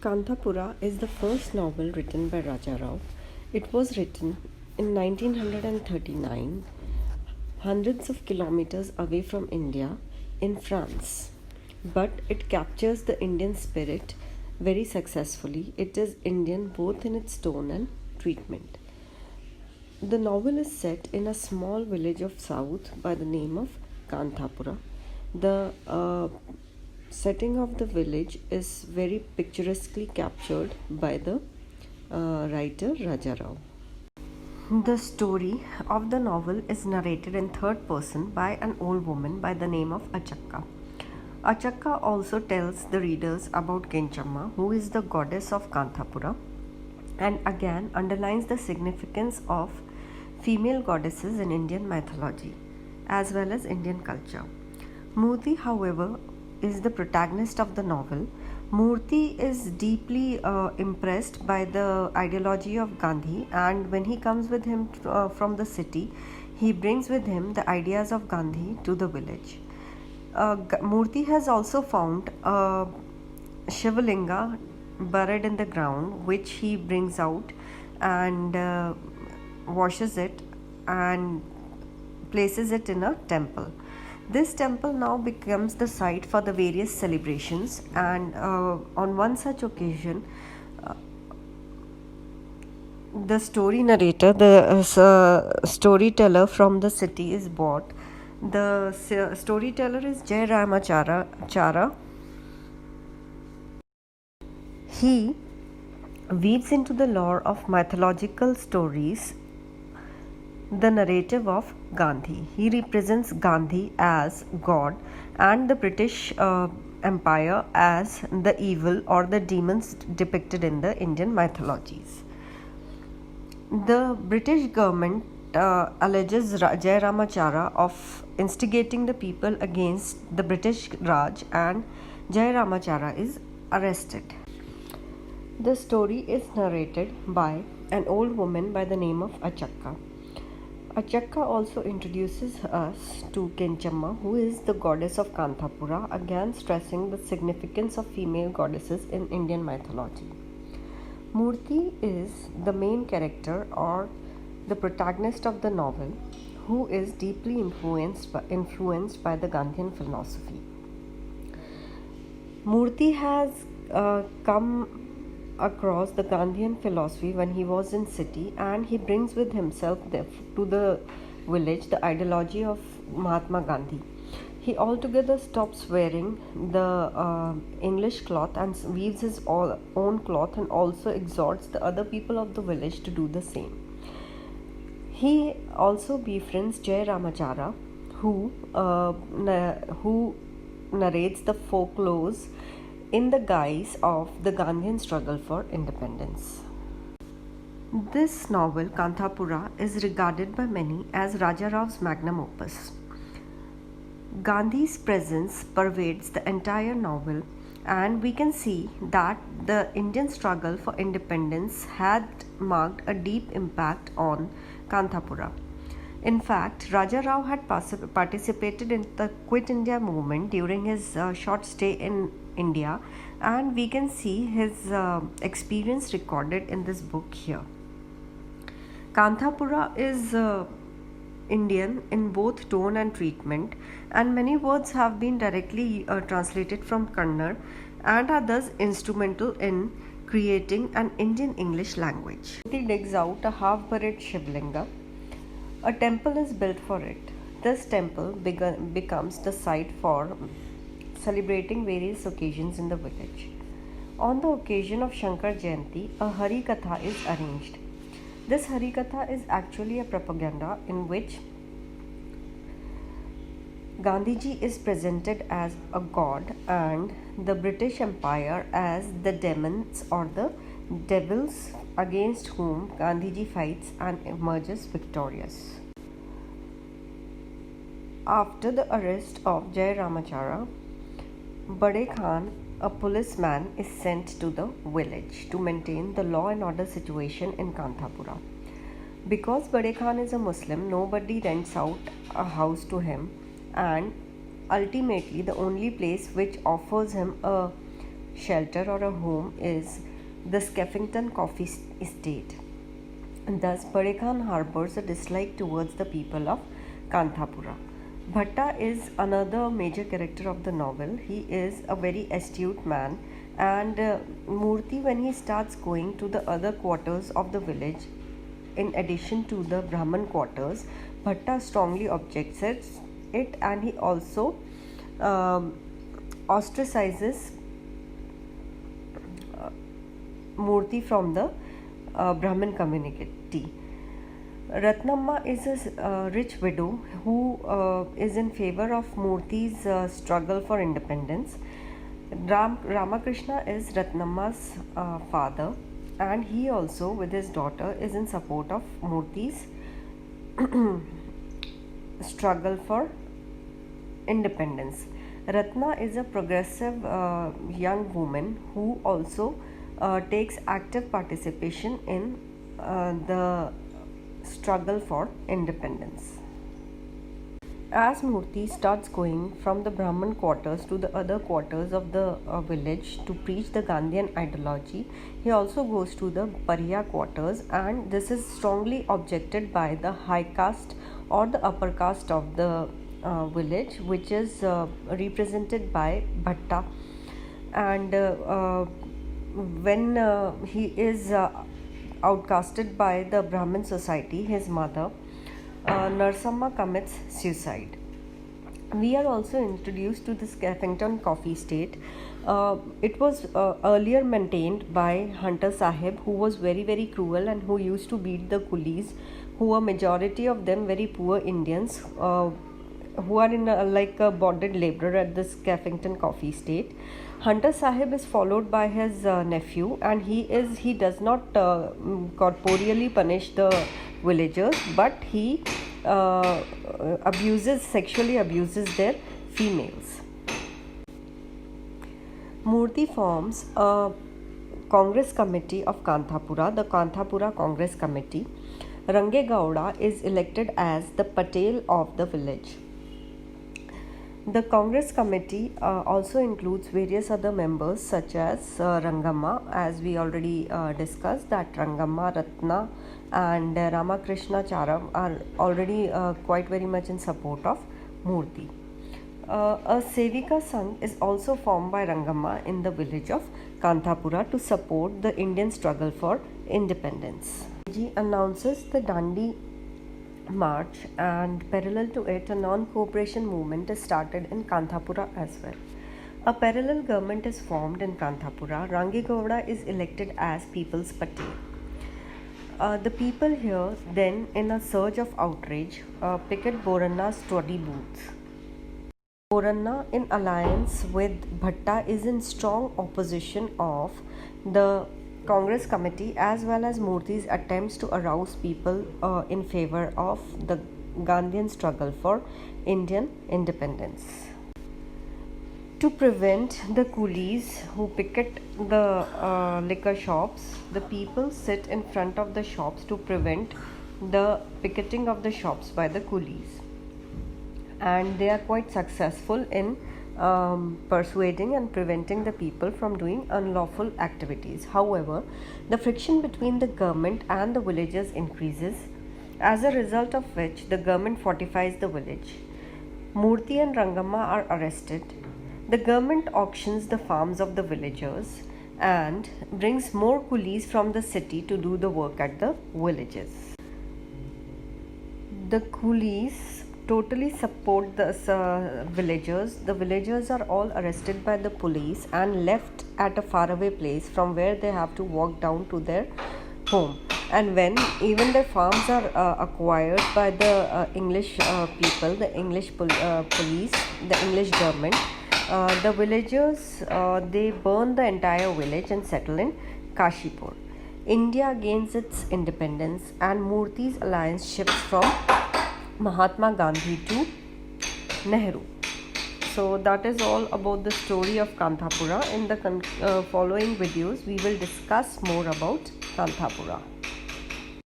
Kanthapura is the first novel written by Raja Rao. It was written in 1939, hundreds of kilometers away from India in France. But it captures the Indian spirit very successfully. It is Indian both in its tone and treatment. The novel is set in a small village of South by the name of Kanthapura. The setting of the village is very picturesquely captured by the writer Raja Rao. The story of the novel is narrated in third person by an old woman by the name of Achakka. Achakka also tells the readers about Kenchamma, who is the goddess of Kanthapura, and again underlines the significance of female goddesses in Indian mythology as well as Indian culture. Murthy, however, is the protagonist of the novel. Murthy is deeply impressed by the ideology of Gandhi, and when he comes with him from the city, he brings with him the ideas of Gandhi to the village. Murthy has also found a Shivalinga buried in the ground, which he brings out and washes it and places it in a temple. This temple now becomes the site for the various celebrations, and on one such occasion, the story narrator, the storyteller from the city is bought. The storyteller is Jai Ramachara. He weaves into the lore of mythological stories the narrative of Gandhi. He represents Gandhi as God and the British Empire as the evil or the demons depicted in the Indian mythologies. The British government alleges Jai Ramachara of instigating the people against the British Raj, and Jai Ramachara is arrested. The story is narrated by an old woman by the name of Achakka. Achakka also introduces us to Kenchamma, who is the goddess of Kanthapura, again stressing the significance of female goddesses in Indian mythology. Murthy is the main character or the protagonist of the novel, who is deeply influenced by the Gandhian philosophy. Murthy has come across the Gandhian philosophy when he was in city, and he brings with himself to the village the ideology of Mahatma Gandhi. He altogether stops wearing the English cloth and weaves his own cloth, and also exhorts the other people of the village to do the same. He also befriends Jai Ramachara, who narrates the folklores in the guise of the Gandhian struggle for independence. This novel, Kanthapura, is regarded by many as Raja Rao's magnum opus. Gandhi's presence pervades the entire novel, and we can see that the Indian struggle for independence had marked a deep impact on Kanthapura. In fact, Raja Rao had participated in the Quit India movement during his short stay in India, and we can see his experience recorded in this book here. Kanthapura is Indian in both tone and treatment, and many words have been directly translated from Kannada and are thus instrumental in creating an Indian English language. He digs out a half-buried Shivlinga. A temple is built for it. This temple becomes the site for celebrating various occasions in the village. On the occasion of Shankar Jayanti, a Hari Katha is arranged. This Hari Katha is actually a propaganda in which Gandhiji is presented as a god and the British Empire as the demons or the devils against whom Gandhiji fights and emerges victorious. After the arrest of Jai Ramachara, Bade Khan, a policeman, is sent to the village to maintain the law and order situation in Kanthapura. Because Bade Khan is a Muslim, nobody rents out a house to him, and ultimately the only place which offers him a shelter or a home is the Skeffington Coffee Estate. Thus, Bade Khan harbors a dislike towards the people of Kanthapura. Bhatta is another major character of the novel. He is a very astute man, and Murthy, when he starts going to the other quarters of the village, in addition to the Brahman quarters, Bhatta strongly objects it, and he also ostracizes Murthy from the Brahmin community. Ratnamma is a rich widow who is in favor of Murthy's struggle for independence. Ramakrishna is Ratnamma's father, and he also, with his daughter, is in support of Murthy's struggle for independence. Ratna is a progressive young woman who also takes active participation in the struggle for independence. As Murthy starts going from the Brahman quarters to the other quarters of the village to preach the Gandhian ideology, he also goes to the Pariya quarters, and this is strongly objected by the high caste or the upper caste of the village, which is represented by Bhatta. And when he is outcasted by the Brahmin society, his mother Narsamma commits suicide. We are also introduced to the Skeffington Coffee Estate. It was earlier maintained by Hunter Sahib, who was very cruel and who used to beat the coolies, who were majority of them very poor Indians, who are in like a bonded laborer at the Skeffington Coffee Estate. Hunter Sahib is followed by his nephew, and he does not corporeally punish the villagers, but he sexually abuses their females. Murthy forms a Congress committee of Kanthapura, the Kanthapura Congress Committee. Range Gowda is elected as the Patel of the village. The Congress committee also includes various other members such as Rangamma, as we already discussed that Rangamma, Ratna and Ramakrishna Charam are already quite very much in support of Murthy. A Sevika Sangh is also formed by Rangamma in the village of Kanthapura to support the Indian struggle for independence. He announces the Dandi March, and parallel to it, a non-cooperation movement is started in Kanthapura as well. A parallel government is formed in Kanthapura. Range Gowda is elected as People's Patel. The people here then, in a surge of outrage, picket Boranna's study booths. Boranna, in alliance with Bhatta, is in strong opposition of the Congress committee as well as Murthy's attempts to arouse people in favor of the Gandhian struggle for Indian independence. To prevent the coolies who picket the liquor shops, the people sit in front of the shops to prevent the picketing of the shops by the coolies. And they are quite successful in persuading and preventing the people from doing unlawful activities. However, the friction between the government and the villagers increases, as a result of which the government fortifies the village. Murthy and Rangamma are arrested. The government auctions the farms of the villagers and brings more coolies from the city to do the work at the villages. The coolies totally support the villagers. The villagers are all arrested by the police and left at a faraway place from where they have to walk down to their home. And when even their farms are acquired by the English people, the English police, the English government, the villagers, they burn the entire village and settle in Kashipur. India gains its independence, and Murthy's alliance shifts from Mahatma Gandhi to Nehru. So that is all about the story of Kanthapura. In the following videos, we will discuss more about Kanthapura.